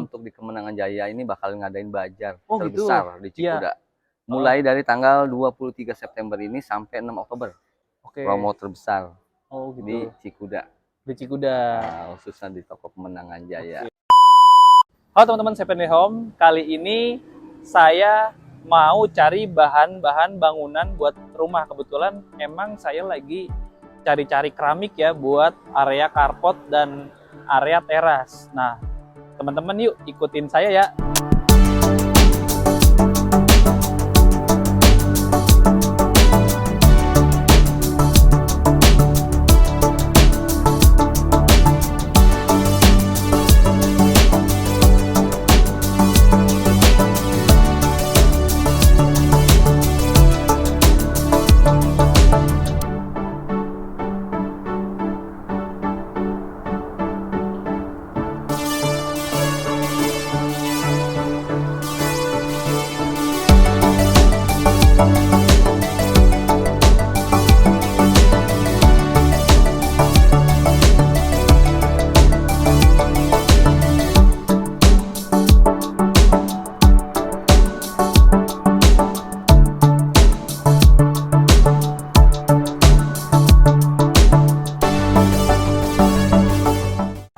untuk di Kemenangan Jaya ini bakal ngadain bazar gitu. terbesar di Cikuda. Iya. Mulai dari tanggal 23 September ini sampai 6 Oktober. Oke. Promo terbesar Gitu. di Cikuda. Di Cikuda. Nah, khususnya di toko Kemenangan Jaya. Halo teman-teman, saya Penny Home. Kali ini saya mau cari bahan-bahan bangunan buat rumah. Kebetulan emang saya lagi cari-cari keramik ya buat area carport dan area teras. Nah, teman-teman yuk ikutin saya ya.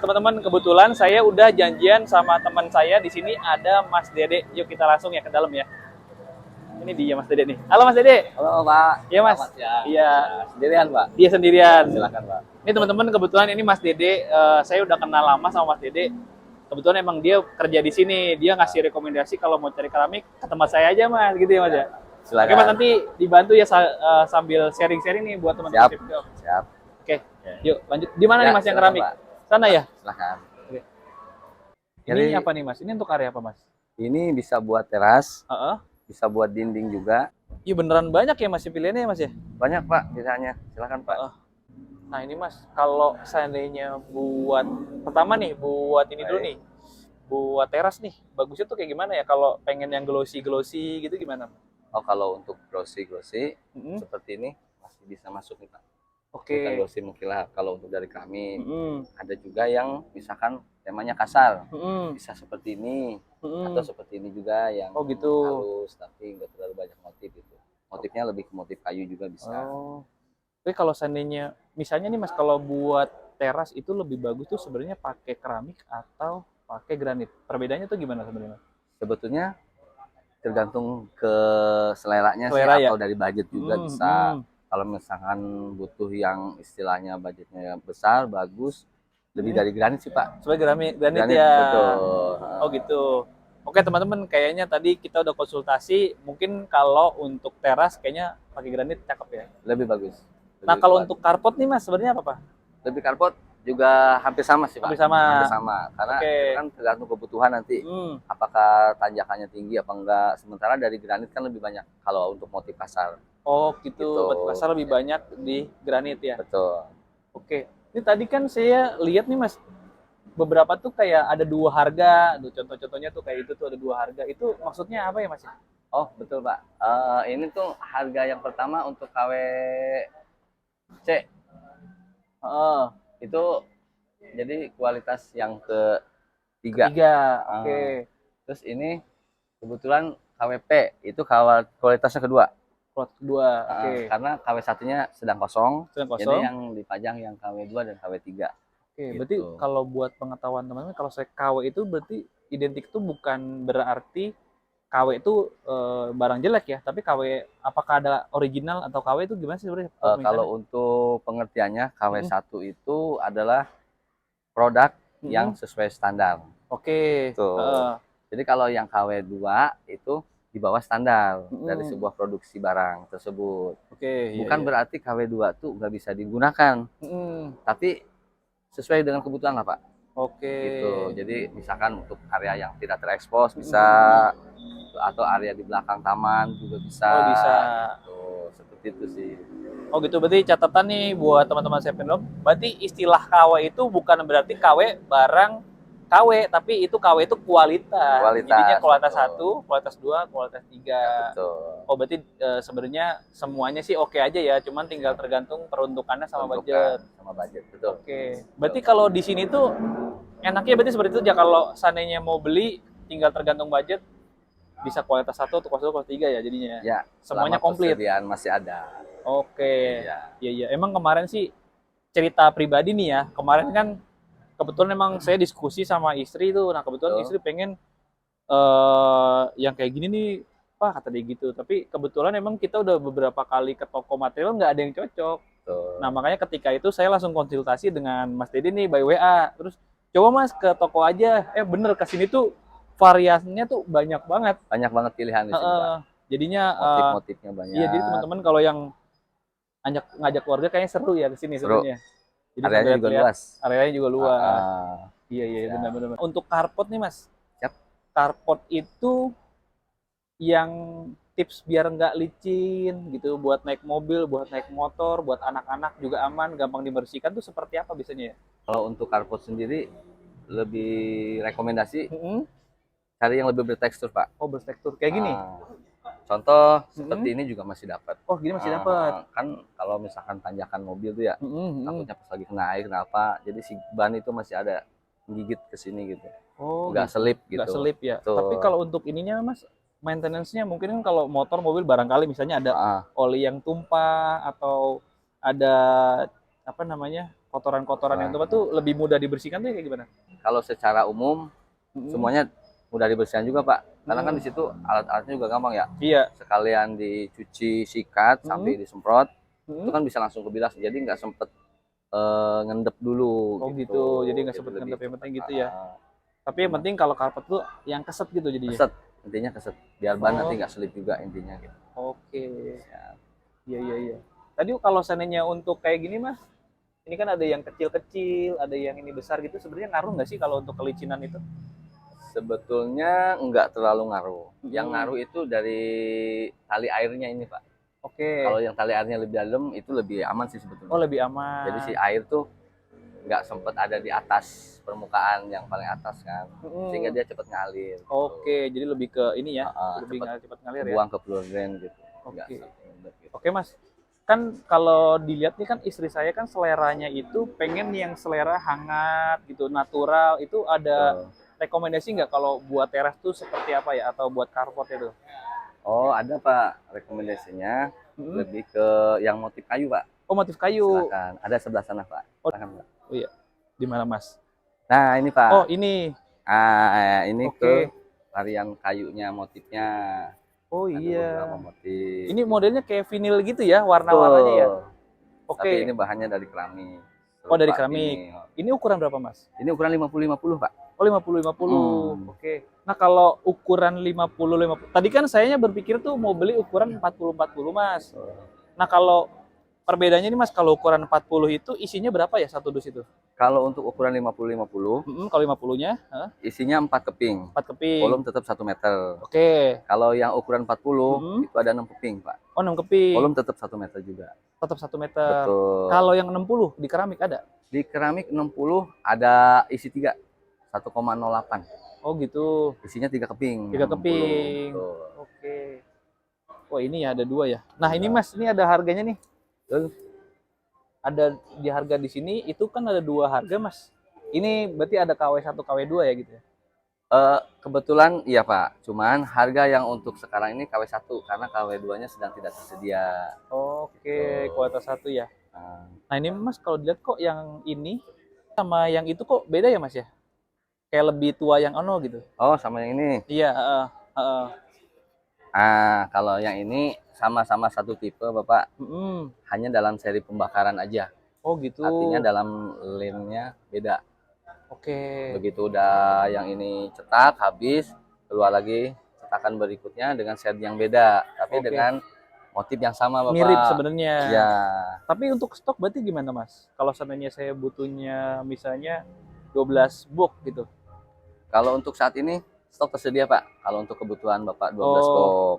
Teman-teman, kebetulan saya udah janjian sama teman saya. Di sini ada Mas Dede. Yuk kita langsung ya ke dalam ya. Ini dia Mas Dede nih. Halo Mas Dede. Halo Pak. Iya Mas. Iya. Sendirian Pak? Dia sendirian. Silakan Pak. Ini teman-teman, kebetulan ini Mas Dede. Saya udah kenal lama sama Mas Dede. Kebetulan emang dia kerja di sini. Dia ngasih rekomendasi kalau mau cari keramik ke tempat saya aja Mas, gitu ya Mas ya. Silakan. Oke Mas, nanti dibantu ya sambil sharing-sharing nih buat teman-teman. Siap. Oke. Yuk lanjut. Di mana nih Mas yang keramik? Pak. Sana ya? Silakan. Oke. Jadi, Ini apa nih Mas? Ini untuk area apa Mas? Ini bisa buat teras, Heeh. bisa buat dinding juga. Iya beneran banyak ya Mas pilihannya ya Mas ya? Banyak Pak misalnya. Silakan Pak. Nah ini Mas, kalau seandainya buat pertama nih, buat ini dulu nih, buat teras nih, bagusnya tuh kayak gimana ya? Kalau pengen yang glossy gitu gimana? Oh, kalau untuk glossy Mm-hmm. seperti ini masih bisa masuk nih Pak. Oke. Bukan glossy mungkin lah kalau untuk dari kami. Mm-hmm. Ada juga yang misalkan temanya kasar, Mm-hmm. bisa seperti ini. Mm-hmm. Atau seperti ini juga yang gitu. halus tapi nggak terlalu banyak motif itu. Motifnya lebih ke motif kayu juga bisa. Oh. Tapi kalau seandainya, misalnya nih Mas, kalau buat teras itu lebih bagus tuh sebenarnya pakai keramik atau pakai granit. Perbedaannya tuh gimana sebenarnya? Sebetulnya tergantung ke seleranya Selera sih, ya? atau dari budget juga bisa. Kalau misalkan butuh yang istilahnya budgetnya besar, bagus, lebih dari granit sih Pak. Sebagai granit ya. Betul. Oh gitu. Oke teman-teman, kayaknya tadi kita udah konsultasi. Mungkin kalau untuk teras kayaknya pakai granit cakep ya. Lebih bagus. Nah kalau untuk carport nih Mas, sebenarnya apa Pak? Lebih carport juga hampir sama sih Pak. Hampir sama. Karena itu kan tergantung kebutuhan nanti. Hmm. Apakah tanjakannya tinggi apa enggak. Sementara dari granit kan lebih banyak kalau untuk motif kasar. Oh gitu. Motif kasar lebih banyak di granit ya. Betul. Oke. Ini tadi kan saya lihat nih Mas, beberapa tuh kayak ada dua harga. Contoh-contohnya tuh kayak itu tuh ada dua harga. Itu maksudnya apa ya Mas? Oh betul Pak. Ini tuh harga yang pertama untuk KW C. Itu jadi kualitas yang ketiga. Oke. Terus ini kebetulan KWP itu kualitasnya kedua. Oke. Karena KW satunya sedang kosong. Jadi Jadi yang dipajang yang KW2 dan KW3. Oke, berarti kalau buat pengetahuan teman-teman, kalau saya KW itu berarti identik itu bukan berarti KW itu barang jelek ya, tapi KW apakah ada original atau KW itu gimana sih sebenarnya? Kalau untuk pengertiannya KW1 itu adalah produk yang sesuai standar. Oke. Jadi kalau yang KW2 itu di bawah standar dari sebuah produksi barang tersebut. Oke. Bukan berarti KW2 tuh nggak bisa digunakan, tapi sesuai dengan kebutuhan lah Pak. Oke. Gitu. Jadi misalkan untuk area yang tidak terekspos bisa, atau area di belakang taman juga bisa. Oh bisa. Tuh, seperti itu sih. Oh gitu, berarti catatan nih buat teman-teman Sependom, berarti istilah KW itu bukan berarti KW barang KW, tapi itu KW itu kualitas. Jadinya kualitas 1, kualitas 2, kualitas 3. Ya, betul. Oh berarti sebenarnya semuanya sih oke aja ya, cuman tinggal tergantung peruntukannya sama budget. Sama budget, betul. Oke. Berarti kalau di sini tuh enaknya berarti seperti itu aja, kalau seandainya mau beli tinggal tergantung budget, bisa kualitas 1 atau kualitas 2, kualitas 3 ya jadinya. Ya, Semuanya selama komplit. persediaan masih ada. Oke. Iya. Iya iya. Emang kemarin sih cerita pribadi nih ya. Kemarin kan kebetulan emang saya diskusi sama istri tuh. Nah, kebetulan Betul. istri pengen yang kayak gini nih, Pak, kata dia gitu. Tapi kebetulan emang kita udah beberapa kali ke toko material nggak ada yang cocok. Betul. Nah, makanya ketika itu saya langsung konsultasi dengan Mas Dedi nih by WA. Terus coba Mas ke toko aja. Bener ke sini tuh variasinya tuh banyak banget. Banyak banget pilihan di sini, Pak. Jadinya Motif-motifnya iya, jadi banyak. teman-teman kalau yang ngajak keluarga kayaknya seru ya ke sini Seru. sebenarnya. Jadi sambil Areanya juga lihat-lihat, luas. areanya juga Ah, luas. ah. Iya iya Ya. benar-benar. Untuk carport nih Mas. Siap. Carport itu yang tips biar nggak licin gitu, buat naik mobil, buat naik motor, buat anak-anak juga aman, gampang dibersihkan tuh seperti apa biasanya ya? Kalau untuk carport sendiri lebih rekomendasi Mm-mm. cari yang lebih bertekstur, Pak. Oh, bertekstur kayak gini. Contoh Mm-mm. seperti ini juga masih dapat. Oh, gini masih dapat. Kan kalau misalkan tanjakan mobil tuh ya, Mm-mm, mm-mm. takutnya pas lagi kena air kenapa, jadi si ban itu masih ada menggigit ke sini gitu. Oh, Nggak gitu. selip Nggak gitu. selip ya. Tuh. Tapi kalau untuk ininya Mas, maintenance-nya mungkin kan kalau motor mobil barangkali misalnya ada Ah, oli yang tumpah atau ada apa namanya kotoran-kotoran yang tumpah tuh lebih mudah dibersihkan tuh kayak gimana? kalau secara umum Mm-mm. semuanya mudah dibersihkan juga, Pak. Karena kan Mm-mm. di situ alat-alatnya juga gampang ya. Iya. Sekalian dicuci, sikat sampai Mm-mm. disemprot, itu Mm-mm. kan bisa langsung kebilas. Jadi nggak sempet ngendep dulu Oh gitu. gitu. Jadi nggak Jadi sempet lebih ngendap yang cepat. penting gitu ya. Tapi yang Cuma penting kalau karpet tuh yang keset gitu jadinya. keset, intinya keset. Biar ban Oh, nanti nggak selip juga intinya gitu. oke. Ya. Iya iya iya. Tadi kalau seandainya untuk kayak gini Mas, ini kan ada yang kecil-kecil, ada yang ini besar gitu. Sebenarnya ngaruh nggak sih kalau untuk kelicinan itu? Sebetulnya nggak terlalu ngaruh. Yang Mm-mm. ngaruh itu dari tali airnya ini, Pak. Oke. Kalau yang tali airnya lebih dalam itu lebih aman sih Oh, sebetulnya. lebih Jadi si aman. air tuh nggak sempet ada di atas permukaan yang paling atas kan, sehingga Mm-mm. dia cepet ngalir gitu. Oke, jadi lebih ke ini ya, lebih Cepet cepat ngalir ya. buang ke plunger drain gitu, nggak Oke. ngendep gitu. Oke Mas, kan kalau dilihat nih kan istri saya kan seleranya itu pengen yang selera hangat gitu, natural. Itu ada Tuh. rekomendasi nggak kalau buat teras tuh seperti apa ya, atau buat carport itu? Oh ada Pak, rekomendasinya Mm-mm. lebih ke yang motif kayu Pak. Oh, motif kayu. Silakan, ada sebelah sana Pak. Oh, Silakan Pak. oh iya. Di mana Mas? Nah ini Oh, Pak, ini. ini ke Oke. varian kayunya, motifnya. Oh Ada beberapa iya. motif. Ini Gitu. modelnya kayak vinil gitu ya, warna-warnanya ya. Betul. Tapi ini Oke. bahannya dari keramik. Oh, dari Serupa keramik. vinil. Ini ukuran berapa Mas? Ini ukuran 50-50 Pak. Oh, 50-50. Hmm. Oke. Nah, kalau ukuran 50-50. Tadi kan sayanya berpikir tuh mau beli ukuran 40-40, Mas. Nah, kalau perbedaannya nih, Mas, kalau ukuran 40 itu isinya berapa ya satu dus itu? Kalau untuk ukuran 50-50, Kalau 50-nya, isinya 4 keping. 4 keping. Volume tetap 1 meter. Oke. Kalau yang ukuran 40, Mm-mm. itu ada 6 keping, Pak. Oh, 6 keping. Volume tetap 1 meter juga. Tetap 1 meter. Betul. Kalau yang 60 di keramik ada? Di keramik 60 ada isi 3, 1,08. Oh, gitu. Isinya 3 keping. 3 yang 60. keping. Betul. Oke. Oh, ini ya ada 2 ya. Nah, ini Iya. Mas, ini ada harganya nih. Betul. Ada di harga di sini itu kan ada 2 harga Mas. Ini berarti ada KW1 KW2 ya gitu ya. Kebetulan iya Pak, cuman harga yang untuk sekarang ini KW1 karena KW2-nya sedang tidak tersedia. Oke, Gitu. kuota 1 ya. Nah, Nah, ini Mas kalau dilihat kok yang ini sama yang itu kok beda ya Mas ya? Kayak lebih tua yang ono gitu. oh sama yang ini. Iya, heeh, heeh. Kalau yang ini sama-sama satu tipe Bapak, Mm-mm. hanya dalam seri pembakaran aja. Oh gitu. Artinya dalam lane-nya beda. Oke. Begitu udah yang ini cetak habis, keluar lagi cetakan berikutnya dengan seri yang beda, tapi Oke. dengan motif yang sama Bapak. Mirip sebenarnya. Ya. Tapi untuk stok berarti gimana Mas? Kalau seandainya saya butuhnya misalnya 12 box gitu. Kalau untuk saat ini stok tersedia Pak. Kalau untuk kebutuhan Bapak 12 Oh,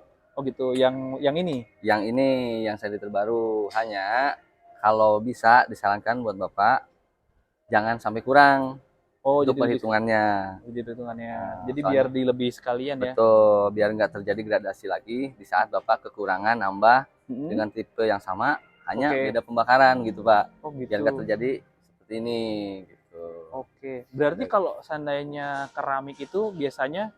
box. oh gitu. Yang ini. Yang ini yang seri terbaru, hanya kalau bisa disarankan buat Bapak jangan sampai kurang Oh, untuk jadi lebih perhitungannya. jadi perhitungannya. Nah, Jadi soalnya biar dilebih sekalian ya. betul, biar nggak terjadi gradasi lagi di saat Bapak kekurangan nambah Mm-mm. dengan tipe yang sama, hanya Oke. beda pembakaran gitu Pak. Oh Biar nggak gitu. terjadi seperti ini. Gitu. gitu. Oke. Berarti kalau seandainya keramik itu biasanya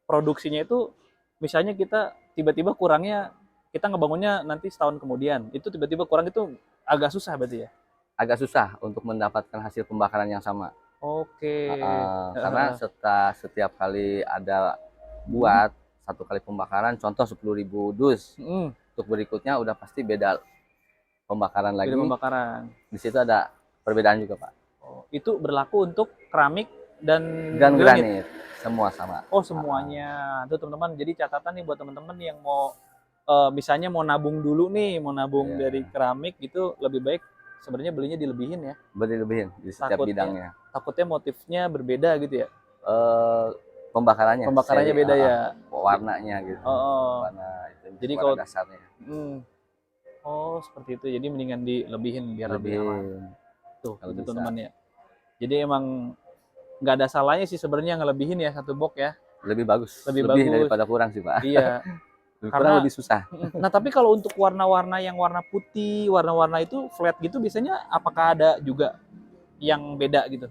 produksinya itu misalnya kita tiba-tiba kurangnya, kita ngebangunnya nanti setahun kemudian, itu tiba-tiba kurang, itu agak susah berarti ya? Agak susah untuk mendapatkan hasil pembakaran yang sama. Oke. Karena Heeh. setiap kali ada Hmm. buat satu kali pembakaran, contoh 10.000 dus, Hmm. untuk berikutnya udah pasti beda pembakaran Beda lagi. pembakaran. Di situ ada perbedaan juga, Pak. Oh, itu berlaku untuk keramik dan Dan granit. granit semua sama. Oh, semuanya. Tuh teman-teman, jadi catatan nih buat teman-teman yang mau misalnya mau nabung dulu nih, mau nabung dari Ya, keramik, itu lebih baik sebenarnya belinya dilebihin ya. berlebihin di setiap Takutnya bidangnya. takutnya motifnya berbeda gitu ya. eh Pembakarannya, Pembakarannya seri, beda ya. warnanya gitu, Oh, warna itu, jadi warna kalau dasarnya. oh seperti itu. Jadi mendingan dilebihin biar lebih aman. Lebihin Tuh, kalau itu bisa. teman-teman ya. Jadi emang nggak ada salahnya sih sebenarnya ngelebihin ya satu box ya. Lebih bagus, Lebih lebih bagus. daripada kurang sih, Pak. Iya, Lebih kurang karena lebih susah. nah tapi kalau untuk warna-warna yang warna putih, warna-warna itu flat gitu biasanya apakah ada juga yang beda gitu?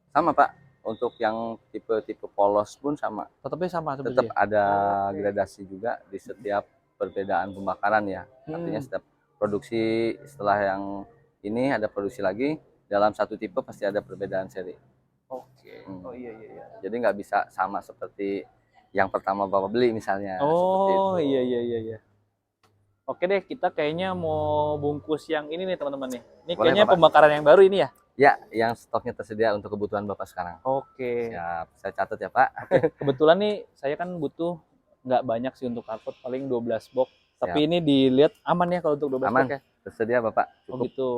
Sama, Pak. Untuk yang tipe-tipe polos pun sama. Tetapnya sama Tetap sebenarnya. ada Oke. gradasi juga di setiap perbedaan pembakaran ya. Artinya Hmm, setiap produksi, setelah yang ini ada produksi lagi, dalam satu tipe pasti ada perbedaan seri. oke. Oh Hmm. iya iya iya. Jadi nggak bisa sama seperti yang pertama Bapak beli misalnya, seperti Oh itu. iya iya iya iya. Oke deh, kita kayaknya mau bungkus yang ini nih teman-teman nih. Ini Boleh, kayaknya Bapak? pembakaran yang baru ini ya. Ya, yang stoknya tersedia untuk kebutuhan Bapak sekarang. Oke. Siap, saya catat ya, Pak. Oke, kebetulan nih saya kan butuh nggak banyak sih untuk karpet, paling 12 box. Siap. Tapi ini dilihat aman ya kalau untuk 12 box Aman, ya. tersedia Bapak, Oh cukup. gitu.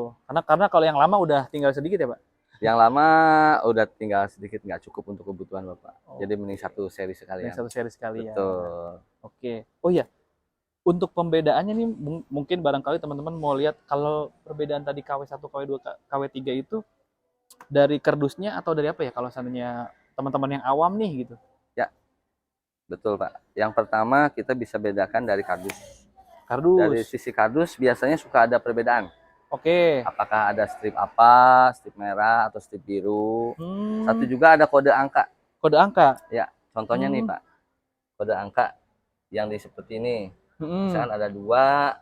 Karena kalau yang lama udah tinggal sedikit ya, Pak. Yang lama udah tinggal sedikit, nggak cukup untuk kebutuhan Bapak. Oh, Jadi mending satu seri ini sekalian. satu seri sekali ya. Betul. Oke. Oh iya, untuk pembedaannya nih mungkin barangkali teman-teman mau lihat kalau perbedaan tadi KW1, KW2, KW3 itu dari kardusnya atau dari apa ya kalau seandainya teman-teman yang awam nih gitu. Ya, betul Pak. Yang pertama kita bisa bedakan dari kardus. Dari Kardus. sisi kardus biasanya suka ada perbedaan. Oke. Apakah ada strip apa, strip merah atau strip biru. Satu Hmm, juga ada kode angka. kode angka. Ya, contohnya nih Hmm. Pak, kode angka yang di seperti ini. Hmm. Misalkan ada 2,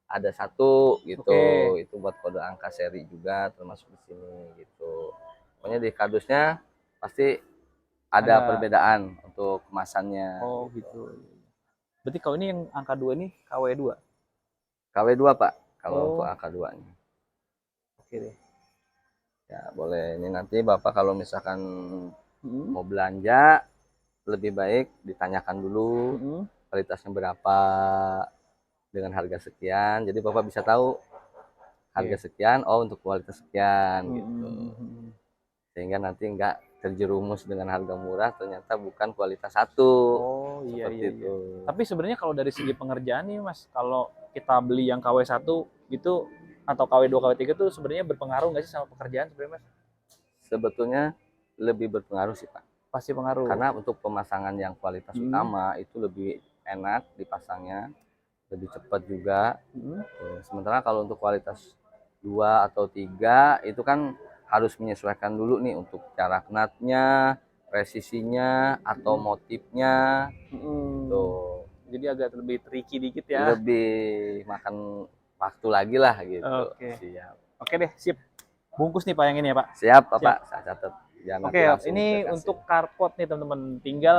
ada 1 gitu. Oke. Itu buat kode angka seri juga termasuk di sini gitu. Pokoknya di kardusnya pasti ada Ada. perbedaan untuk kemasannya. Oh gitu. Berarti kalau ini yang angka 2 ini KW2. KW2 Pak, kalau untuk Oh, angka 2-nya. oke deh. Ya, boleh. Ini nanti Bapak kalau misalkan Hmm. mau belanja, lebih baik ditanyakan dulu Hmm. kualitasnya berapa dengan harga sekian. Jadi Bapak bisa tahu harga Oke. sekian, oh untuk kualitas sekian gitu. Hmm. Sehingga nanti nggak terjerumus dengan harga murah ternyata bukan kualitas satu. Oh iya Seperti iya iya. itu. Tapi sebenarnya kalau dari segi pengerjaan nih Mas, kalau kita beli yang KW1 gitu atau KW2, KW3 tuh sebenarnya berpengaruh nggak sih sama pekerjaan sebenarnya Mas? Sebetulnya lebih berpengaruh sih Pak. Pasti pengaruh. Karena untuk pemasangan yang kualitas Hmm. utama itu lebih enak dipasangnya, lebih cepat juga. Hmm. Sementara kalau untuk kualitas 2 atau 3 itu kan harus menyesuaikan dulu nih untuk cara knatnya, presisinya atau motifnya. Hmm. Tuh, Jadi agak lebih tricky dikit ya. lebih makan waktu lagi lah gitu. Oke. Siap. Oke deh, sip. Bungkus nih Pak yang ini ya Pak. Siap, Siap. Bapak. Saya catat. Ya Oke, nanti langsung saya ini kasih. untuk carport nih teman-teman. Tinggal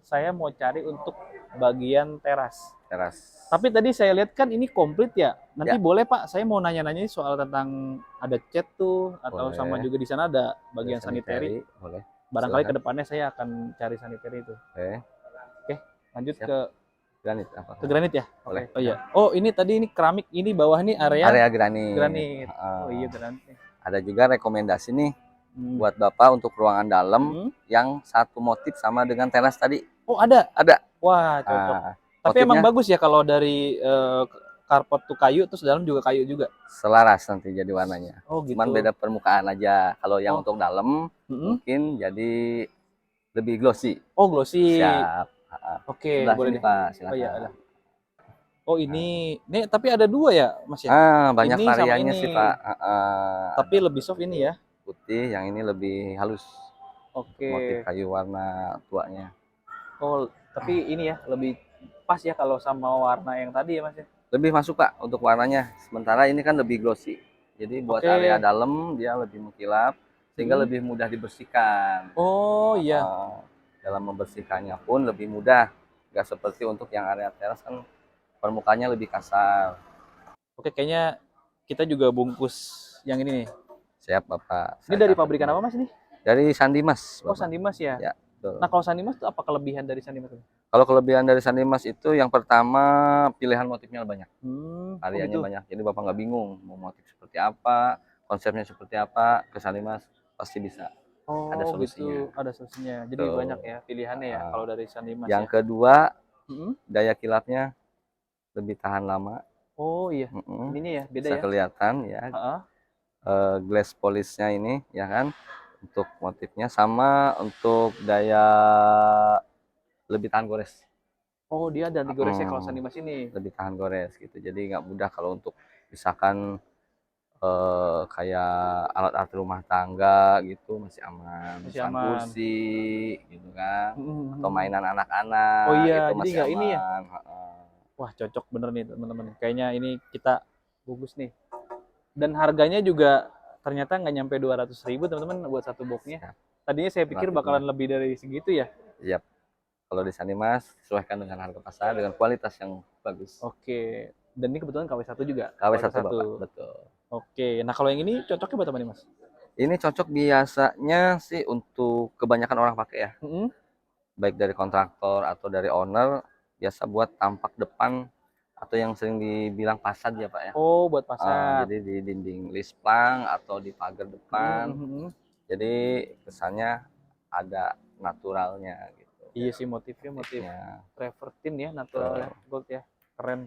saya mau cari untuk bagian teras. Teras. Tapi tadi saya lihat kan ini komplit ya. Nanti Ya, boleh Pak, saya mau nanya-nanya soal tentang ada cat tuh atau sama boleh. juga di sana ada bagian Ada sanitary. boleh. Barangkali Silakan. kedepannya saya akan cari sanitary itu. Oke. Oke, lanjut Siap. ke Granit apa? granit ya. Boleh. Oke. Oh iya. Oh ini tadi ini keramik, ini bawah ini area Area granit. granit. Oh iya granit. Ada juga rekomendasi nih Hmm. buat Bapak untuk ruangan dalam Hmm. yang satu motif sama dengan teras tadi. Oh ada. Ada. Wah cocok. Tapi emang Motifnya bagus ya kalau dari carport tuh kayu terus dalam juga kayu juga. selaras nanti jadi warnanya. Oh gitu. Cuman beda permukaan aja. Kalau yang Oh. untuk dalam Mm-mm. mungkin jadi lebih glossy. Oh glossy. Siap. Oke, Sebelah boleh sini deh. Pak, Oh iya silakan. ada. Oh ini tapi ada dua ya Mas ya. Banyak Ini sama variannya ini. sih Pak. Tapi lebih soft ini ya. putih, yang ini lebih halus. Oke. Motif kayu warna tuanya. Oh, tapi ini ya lebih pas ya kalau sama warna yang tadi ya Mas ya. Lebih masuk Pak untuk warnanya. Sementara ini kan lebih glossy. Jadi buat area Oke. dalam dia lebih mengkilap sehingga Mm-mm. lebih mudah dibersihkan. Oh iya. Uh, dalam membersihkannya pun lebih mudah. Nggak seperti untuk yang area teras kan permukaannya lebih kasar. Oke, kayaknya kita juga bungkus yang ini nih. Siap Bapak. Ini Saya dari catat pabrikan ini. apa Mas ini? Dari Sandimas Oh, Bapak. Sandimas ya. Ya, betul. Nah, kalau Sandimas itu apa kelebihan dari Sandimas itu? Kalau kelebihan dari Sandimas itu yang pertama pilihan motifnya banyak. Oh Variannya gitu. banyak. Jadi Bapak nggak bingung mau motif seperti apa, konsepnya seperti apa, ke Sandimas pasti bisa. Ada Oh solusinya. gitu, ada solusinya. Jadi banyak Tuh. ya pilihannya ya kalau dari Sandimas Yang ya. kedua, Mm-mm. daya kilapnya lebih tahan lama. Oh iya, Mm-mm. ininya ya beda Bisa ya. kelihatan ya. Heeh. Glass polishnya ini ya kan untuk motifnya sama untuk daya lebih tahan gores. Oh dia ada anti goresnya kalau Mm, Sandimas ini. lebih tahan gores gitu. Jadi nggak mudah kalau untuk misalkan kayak alat-alat rumah tangga gitu masih aman. Masih Misalkan aman. kursi gitu kan, atau Mm-mm. mainan Oh anak-anak iya, itu jadi masih nggak ini ya. aman. Heeh. Wah cocok bener nih teman-teman. Kayaknya ini kita bagus nih. Dan harganya juga ternyata nggak nyampe 200.000 teman-teman buat satu boxnya. Siap. Tadinya saya pikir Relatif bakalan murah. lebih dari segitu ya. Siap. Kalau di Sanimas sesuaikan dengan harga pasar dengan kualitas yang bagus. Oke. Dan ini kebetulan KW1 juga, KW kualitas 1 Bapak, 1. betul. Oke. Nah kalau yang ini cocoknya buat apa nih Mas? Ini cocok biasanya sih untuk kebanyakan orang pakai ya, Mm-mm. baik dari kontraktor atau dari owner, biasa buat tampak depan atau yang sering dibilang fasad ya Pak ya. Oh buat pasar. Jadi di dinding lisplang atau di pagar depan, Mm-mm. jadi kesannya ada naturalnya gitu. Iya sih motifnya motif Motifnya. travertine ya, natural ya, Betul. gold ya, keren.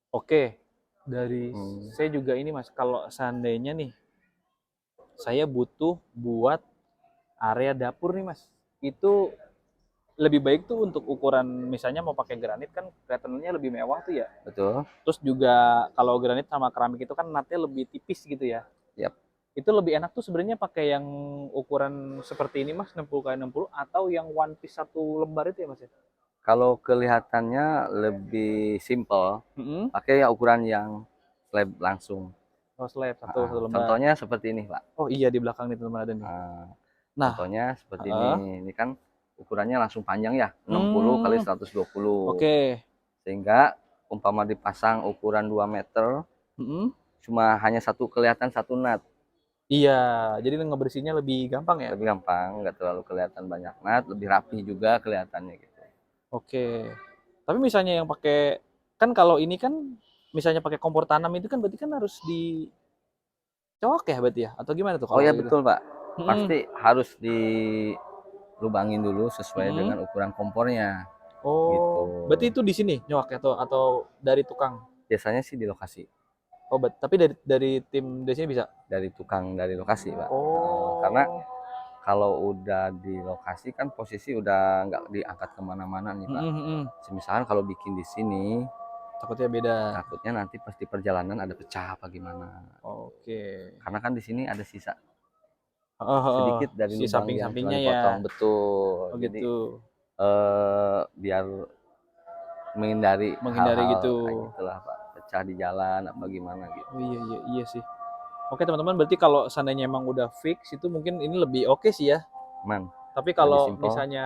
Oke, dari Hmm, saya juga ini Mas, kalau seandainya nih saya butuh buat area dapur nih Mas, itu lebih baik tuh untuk ukuran misalnya mau pakai granit kan kelihatannya lebih mewah tuh ya. betul. Terus juga kalau granit sama keramik itu kan natnya lebih tipis gitu ya. Yap. Itu lebih enak tuh sebenarnya pakai yang ukuran seperti ini Mas, 60 kali 60 atau yang one piece satu lembar itu ya Mas ya? Kalau kelihatannya lebih simple, Mm-mm. pakai ya ukuran yang slab langsung. Oh, slab satu lembar. Contohnya seperti ini, Pak. Oh iya di belakang nih teman-teman ada nih. Ah, Nah, contohnya seperti ini. heeh. Ini kan ukurannya langsung panjang ya, 60 kali Hmm, 120. oke. Sehingga umpama dipasang ukuran 2 meter, Mm-mm. cuma hanya satu kelihatan satu nut. Iya, jadi ngebersihinnya lebih gampang ya. Lebih gampang, nggak terlalu kelihatan banyak nut, lebih rapi juga kelihatannya gitu. Oke. Tapi misalnya yang pakai kan kalau ini kan misalnya pakai kompor tanam itu kan berarti kan harus dicok ya berarti ya atau gimana tuh Oh kalau ya gitu? betul, Pak. Mm-mm. Pasti harus dilubangin dulu sesuai Mm-mm. dengan ukuran kompornya gitu. Oh, berarti itu di sini nyok ya atau dari tukang? Biasanya sih di lokasi, Oh, tapi dari tim di sini bisa. dari tukang dari lokasi, Pak. Karena Oh. kalau udah di lokasi kan posisi udah nggak diangkat kemana-mana nih, Pak. Mm-mm. Misalkan kalau bikin di sini, Takutnya beda. takutnya nanti pas di perjalanan ada pecah apa gimana. Oke. Karena kan di sini ada sisa Heeh, heeh. sedikit dari Si lubang yang telah samping-sampingnya ya. dipotong, betul. Oh Jadi gitu. biar menghindari Menghindari hal-hal gitu. kayak gitulah, Pak. Pecah di jalan apa gimana gitu. Oh iya iya iya sih. Oke teman-teman, berarti kalau seandainya emang udah fix itu mungkin ini lebih oke sih ya. Man, Tapi lebih kalau simpel. misalnya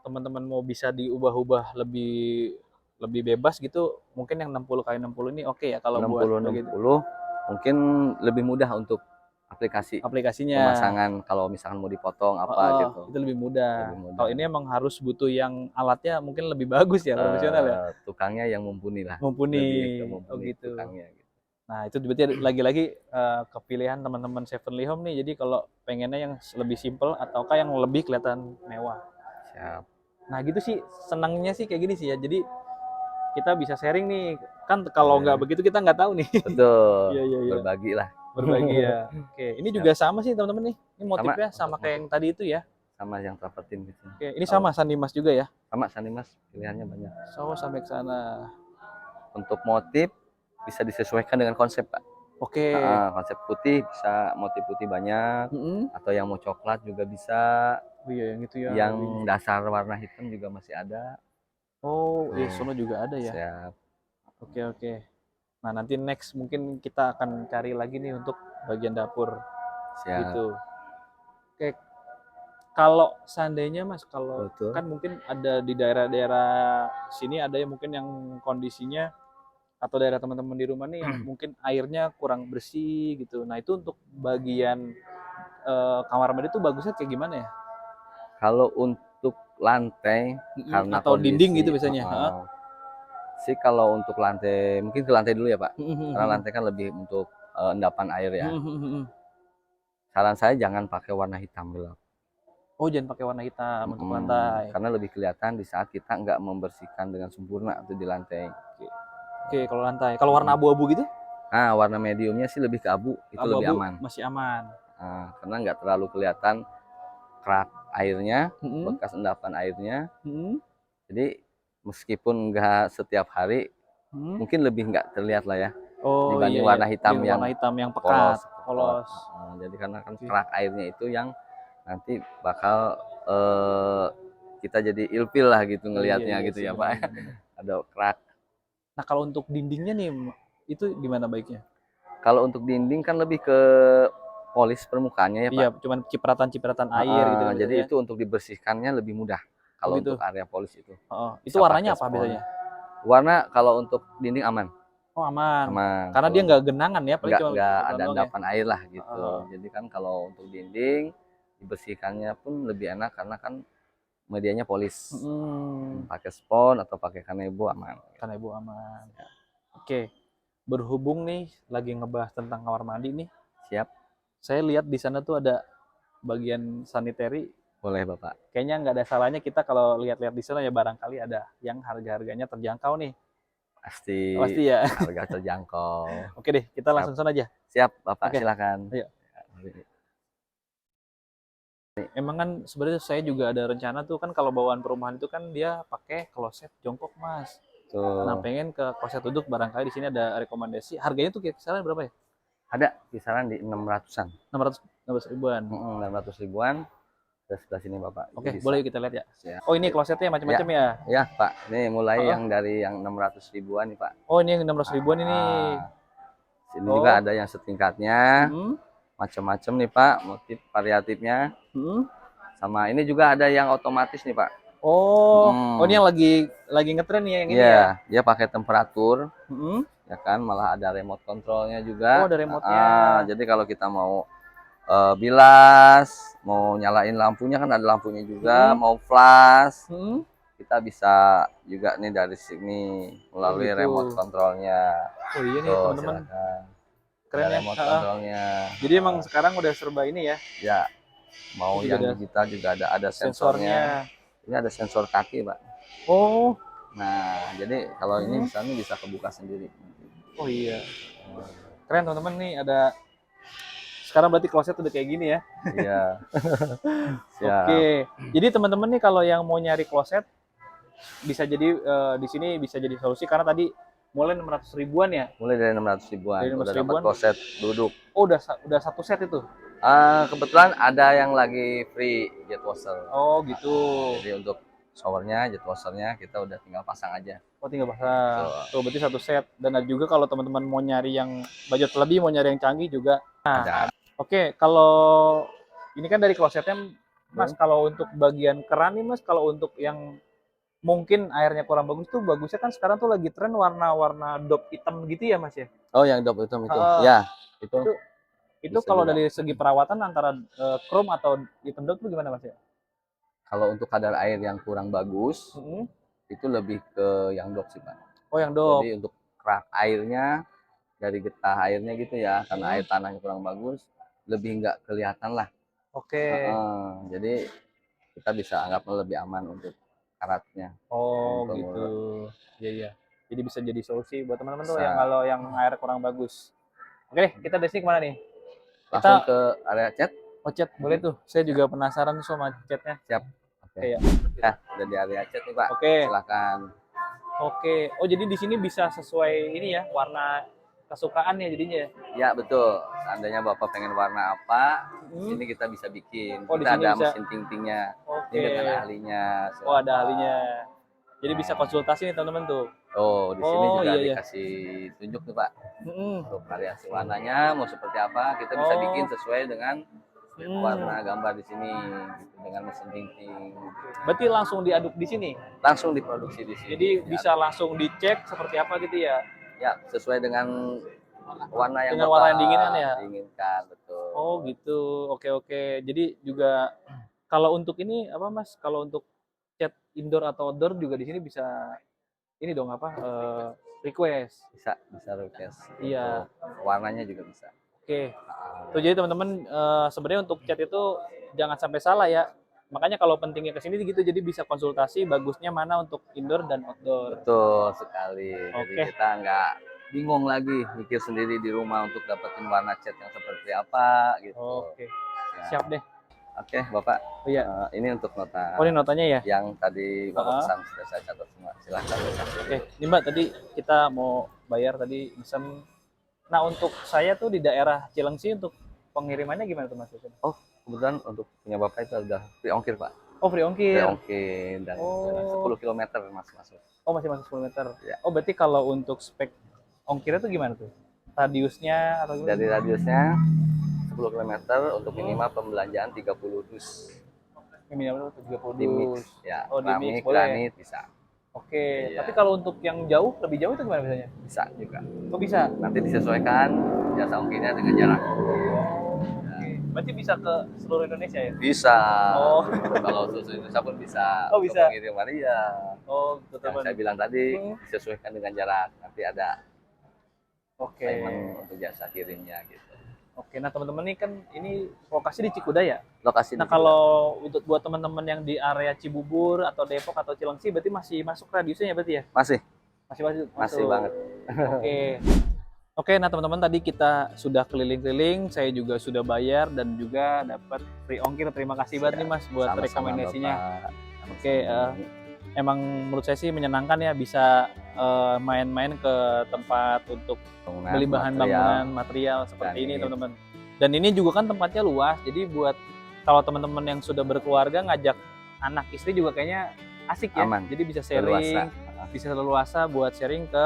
teman-teman mau bisa diubah-ubah lebih lebih bebas gitu, mungkin yang 60 kali 60 ini oke ya kalau buat begitu. 60-60 mungkin lebih mudah untuk aplikasi Aplikasinya, pemasangan kalau misalkan mau dipotong apa heeh, gitu, itu lebih mudah. lebih Kalau mudah. ini emang harus butuh yang alatnya mungkin lebih bagus ya, profesional ya. Tukangnya yang mumpuni lah, Mumpuni. lebih ke Oh mumpuni gitu. tukangnya gitu. Nah, itu berarti lagi-lagi kepilihan teman-teman Sevenly Home nih. Jadi kalau pengennya yang lebih simple ataukah yang lebih kelihatan mewah. Siap. Nah, gitu sih senangnya sih kayak gini sih ya. Jadi kita bisa sharing nih. Kan kalau nggak begitu kita nggak tahu nih. Betul, Iya, iya, iya. berbagi lah. Berbagi ya. Oke, ini Siap. juga sama sih teman-teman nih. Ini Sama motifnya untuk sama kayak motif yang tadi itu ya. sama yang travertin gitu. Oke, ini Kalau sama Sandimas juga ya. sama Sanimas pilihannya banyak. So, sampai ke sana. Untuk motif bisa disesuaikan dengan konsep, Pak. Oke. Konsep putih bisa motif putih banyak, Mm-mm. atau yang mau coklat juga bisa, Oh iya yang itu ya. yang lebih- dasar warna hitam juga masih ada. Oh iya Tuh, sono juga ada ya. siap, Oke oke. Nah nanti next mungkin kita akan cari lagi nih untuk bagian dapur siap. gitu. Oke. Kalau seandainya Mas, kalau Betul. kan mungkin ada di daerah-daerah sini ada yang mungkin yang kondisinya atau daerah teman-teman di rumah nih yang mungkin airnya kurang bersih gitu. Nah itu untuk bagian kamar mandi itu bagusnya kayak gimana ya? Kalau untuk lantai, Mm-mm, karena atau dinding gitu kondisi, biasanya. Heeh. sih kalau untuk lantai, mungkin ke lantai dulu ya Pak. Karena Mm-mm, lantai kan lebih untuk endapan air ya. mm-mm. Saran saya jangan pakai warna hitam gelap. Oh jangan pakai warna hitam untuk lantai. Karena lebih kelihatan di saat kita nggak membersihkan dengan sempurna atau di lantai. Oke, oke kalau lantai. Kalau warna Mm. abu-abu gitu, Nah, warna mediumnya sih lebih ke abu, itu lebih abu-abu aman. masih aman. Karena nggak terlalu kelihatan kerak airnya, Mm-mm, bekas endapan airnya. mm-mm, Jadi meskipun nggak setiap hari, mm. mungkin lebih nggak terlihat lah ya Oh iya dibanding iya, warna hitam dengan yang warna hitam yang polos, pekat, sepot. polos. Jadi karena kan Oke. kerak airnya itu yang nanti bakal eh, kita jadi ilfil lah gitu Oh iya ngelihatnya iya gitu sih ya Pak. benar-benar benar. Ada kerak. Nah kalau untuk dindingnya nih, itu gimana baiknya? Kalau untuk dinding kan lebih ke polis permukaannya ya Iya, Pak. cuman cipratan-cipratan air gitu kan Jadi biasanya. itu untuk dibersihkannya lebih mudah Oh kalau untuk gitu. area polis itu. Oh, itu Bisa warnanya pakai apa spons. biasanya? Warna kalau untuk dinding aman, Oh aman. aman. Karena Kalau dia nggak genangan ya, paling cuma nggak cipratan ada doang ya. endapan air lah gitu. Heeh. Jadi kan kalau untuk dinding dibersihkannya pun lebih enak karena kan medianya polis. Mm-mm. Pakai spons atau pakai kanebo aman. Karena ibu aman. Oke, berhubung nih lagi ngebahas tentang kamar mandi nih, Siap, saya lihat di sana tuh ada bagian sanitary. boleh Bapak. Kayaknya nggak ada salahnya kita kalau lihat-lihat di sana ya barangkali ada yang harga-harganya terjangkau nih. Pasti Pasti ya. harga terjangkau. Oke deh, kita Siap, langsung sana aja. siap Bapak Oke, silakan. ayo. Emang kan sebenarnya saya juga ada rencana tuh kan kalau bawaan perumahan itu kan dia pakai kloset jongkok mas. Nah Tuh, pengen ke kloset duduk barangkali di sini ada rekomendasi. Harganya tuh kisaran berapa ya? ada kisaran di 600-an. 600 ribuan. 600 ribuan ke sebelah sini Bapak. Itu Oke, bisa. boleh kita lihat ya. Siap. Oh ini klosetnya Ya, macam-macam ya. ya Pak. Ini mulai Heeh. yang dari yang 600 ribuan nih Pak. Oh ini yang 600 ribuan ini. Sini juga Oh, ada yang setingkatnya, mm, macam-macam nih Pak, motif variatifnya. mm. Sama ini juga ada yang otomatis nih Pak. Oh ini yang lagi ngetren nih yang ini Iya, ya. dia pakai temperatur, Mm. ya kan, malah ada remote controlnya Oh juga. ada remote-nya. Jadi kalau kita mau bilas, mau nyalain lampunya kan ada lampunya juga, Mm. mau flash, Mm. kita bisa juga nih dari sini Oh melalui gitu. remote controlnya. Oh iya nih Tuh, teman-teman, silakan. Ada keren ya. remote Heeh. controlnya. Jadi emang sekarang udah serba ini ya. Ya, mau Ini juga yang ada digital juga ada sensornya. sensornya. Ini ada sensor kaki, Pak. Oh, Nah, jadi kalau ini mm. misalnya bisa kebuka sendiri. Oh iya. Keren teman-teman nih ada. Sekarang berarti kloset udah kayak gini ya. Iya, siap. Oke. Jadi teman-teman nih kalau yang mau nyari kloset bisa jadi di sini bisa jadi solusi karena tadi mulai 600 ribuan ya. Mulai dari 600 ribuan, Dari 600 udah dapat ribuan. kloset duduk. Oh udah satu set itu. Kebetulan ada yang lagi free jet washer. Oh gitu. Jadi untuk showernya, jet washernya kita udah tinggal pasang aja. Oh tinggal pasang. Tuh, Tuh berarti satu set. Dan ada juga kalau teman-teman mau nyari yang budget lebih, mau nyari yang canggih juga. ada. Oke, kalau ini kan dari klosetnya, Mas, Hmm. kalau untuk bagian keran nih, Mas, kalau untuk yang mungkin airnya kurang bagus tuh, bagusnya kan sekarang tuh lagi tren warna-warna dop hitam gitu ya, Mas ya? Oh, yang dop hitam itu. Heeh. Ya, itu Itu itu bisa kalau juga. dari segi perawatan antara chrome atau hitam dop tuh gimana, Mas ya? Kalau untuk kadar air yang kurang bagus, Mm-mm. itu lebih ke yang dop sih, Pak. Oh, yang dop. Jadi untuk kerak airnya, dari getah airnya gitu ya, karena Mm. air tanahnya kurang bagus, lebih nggak kelihatan lah. Oke. Jadi kita bisa anggap lebih aman untuk karatnya. Oh, Untuk gitu. Iya, iya. Jadi bisa jadi solusi buat teman-teman tuh bisa yang kalau yang air kurang bagus. Oke deh, kita dari sini kemana nih? langsung Kita ke area chat. oh chat, boleh tuh. Saya juga penasaran sama chatnya. Siap. Oke. Oke ya. Ya, udah di area chat nih, Pak. Oke. Silakan. Oke. Oh, jadi di sini bisa sesuai ini ya, warna kesukaan ya jadinya ya. Ya betul. Seandainya Bapak pengen warna apa, Hmm. ini kita bisa bikin. Oh, di Kita sini ada bisa. mesin tintingnya. Oke. Ini dengan ahlinya. Oh, ada silakan. ahlinya. Jadi bisa konsultasi nih teman-teman tuh. Oh, di sini Oh, juga iya, iya. dikasih tunjuk nih Pak. Mm-mm. Untuk variasi warnanya mau seperti apa, kita bisa Oh. bikin sesuai dengan Hmm. warna gambar di sini gitu, dengan mesin tinting. Berarti langsung diaduk di sini. Langsung diproduksi di sini. Jadi Ya, bisa langsung dicek seperti apa gitu ya. ya sesuai dengan warna yang Dengan Bapak warna yang diinginkan ya? diinginkan, betul. Oh gitu. Oke, oke. Jadi juga kalau untuk ini apa Mas? Kalau untuk cat indoor atau outdoor juga di sini bisa ini dong apa? Request. Bisa request. Iya. Untuk warnanya juga bisa. Oke. Tuh jadi teman-teman sebenarnya untuk cat itu jangan sampai salah ya. Makanya kalau pentingnya ke sini gitu jadi bisa konsultasi bagusnya mana untuk indoor dan outdoor. Betul sekali. Jadi Oke. kita nggak bingung lagi mikir sendiri di rumah untuk dapetin warna cat yang seperti apa gitu. Oke. Ya. Siap deh. Oke, Bapak. Oh iya. Ini untuk nota Oh ini notanya ya. yang tadi Bapak Ah. pesan sudah saya catat semua. Silahkan. Oke, ini Mbak tadi kita mau bayar tadi mesen. Nah untuk saya tuh di daerah Cilengsi untuk pengirimannya gimana tuh Mas? Oh, kebetulan untuk punya Bapak itu udah free ongkir, Pak. Oh free Free ongkir. ongkir dan Oh. 10 km masuk. Oh masih masuk 10 meter. Ya. Oh berarti kalau untuk spek ongkirnya tuh gimana tuh? Radiusnya atau gimana? Dari radiusnya 10 km untuk minimal pembelanjaan 30 dus. Minimal 30 Di mix, dus. ya. Oh, di mix, Keramik, boleh ya? granit bisa. Oke, Iya. tapi kalau untuk yang jauh, lebih jauh itu gimana biasanya? Bisa juga. Oh bisa? Nanti disesuaikan jasa ongkirnya dengan jarak. Oke. Berarti bisa ke seluruh Indonesia ya? Bisa. Oh. Kalau susu Indonesia pun bisa. Oh, Untuk bisa. pengiriman, iya. Oh, Yang teman. saya bilang tadi Hmm. disesuaikan dengan jarak. Nanti ada Oke. payment untuk jasa kirimnya gitu. Oke, nah teman-teman nih kan ini lokasi di Cikuda ya. Lokasi Nah di kalau untuk buat teman-teman yang di area Cibubur atau Depok atau Cilengsi berarti masih masuk radiusnya ya berarti ya? masih Masih masuk. masih masuk. banget. Oke. Oke, nah teman-teman tadi kita sudah keliling-keliling, saya juga sudah bayar dan juga dapat free ongkir. Terima kasih banget nih Mas buat Sama-sama, rekomendasinya. Bapak. Oke, Sama-sama. emang menurut saya sih menyenangkan ya bisa main-main ke tempat untuk Bangunan, beli bahan material. bangunan material seperti ini ini. teman-teman. Dan ini juga kan tempatnya luas, jadi buat kalau teman-teman yang sudah berkeluarga ngajak anak istri juga kayaknya asik ya. Aman. Jadi bisa Leluasa. sharing, bisa leluasa buat sharing ke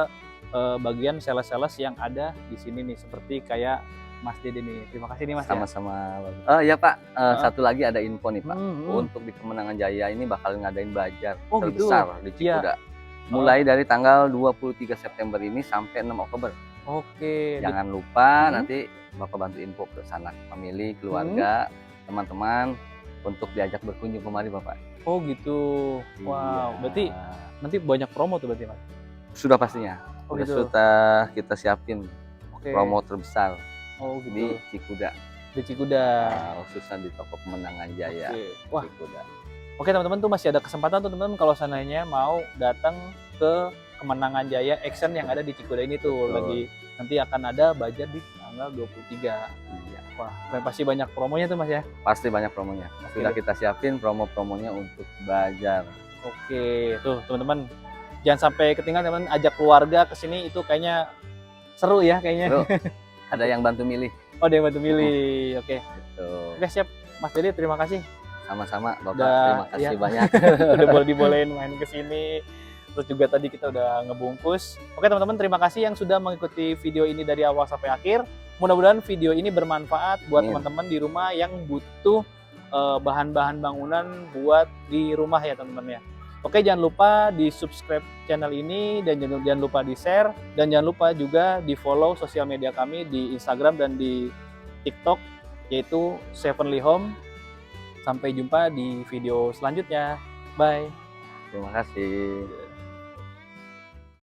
bagian sales-sales yang ada di sini nih, seperti kayak Mas Dede nih. Terima kasih nih Mas ya. Sama-sama. Ya Pak, satu lagi ada info nih Pak. Hmm. Untuk di Kemenangan Jaya ini bakal ngadain bajar Oh, gitu? terbesar di Cikuda. Mulai dari tanggal 23 September ini sampai 6 Oktober. Oke. Jangan lupa Hmm. nanti Bapak bantu info ke sana, family, keluarga, teman-teman untuk diajak berkunjung kemari Bapak. Oh gitu. Wow. Iya. Berarti nanti banyak promo tuh berarti Mas. Sudah pastinya. Oh, Udah gitu. sudah kita siapin Oke. promo terbesar Oh di gitu. Cikuda. Di Cikuda. Khususnya di toko Kemenangan Jaya. Oke. Wah. Cikuda. Oke teman-teman tuh masih ada kesempatan tuh teman-teman kalau seandainya mau datang ke Kemenangan Jaya Action yang ada di Cikuda ini tuh. Betul. Lagi nanti akan ada bajar di tanggal 23. Iya. Wah, pasti banyak promonya tuh Mas ya. Pasti banyak promonya. Sudah kita siapin promo-promonya untuk bajar. Oke, tuh teman-teman jangan sampai ketinggalan teman, ajak keluarga ke sini itu kayaknya seru ya kayaknya. Bro, ada yang bantu milih. Oh, dia yang bantu milih. Oke. Gitu. Oke, siap. Mas Dede terima kasih. Sama-sama Bapak, Udah, terima kasih ya. banyak. Udah boleh dibolehin main ke sini. Terus juga tadi kita udah ngebungkus. Oke teman-teman, terima kasih yang sudah mengikuti video ini dari awal sampai akhir. Mudah-mudahan video ini bermanfaat buat Amin. teman-teman di rumah yang butuh bahan-bahan bangunan buat di rumah ya teman-teman ya. Oke, jangan lupa di subscribe channel ini dan jangan lupa di share dan jangan lupa juga di follow sosial media kami di Instagram dan di TikTok yaitu Sevenly Home. Sampai jumpa di video selanjutnya. Bye. Terima kasih.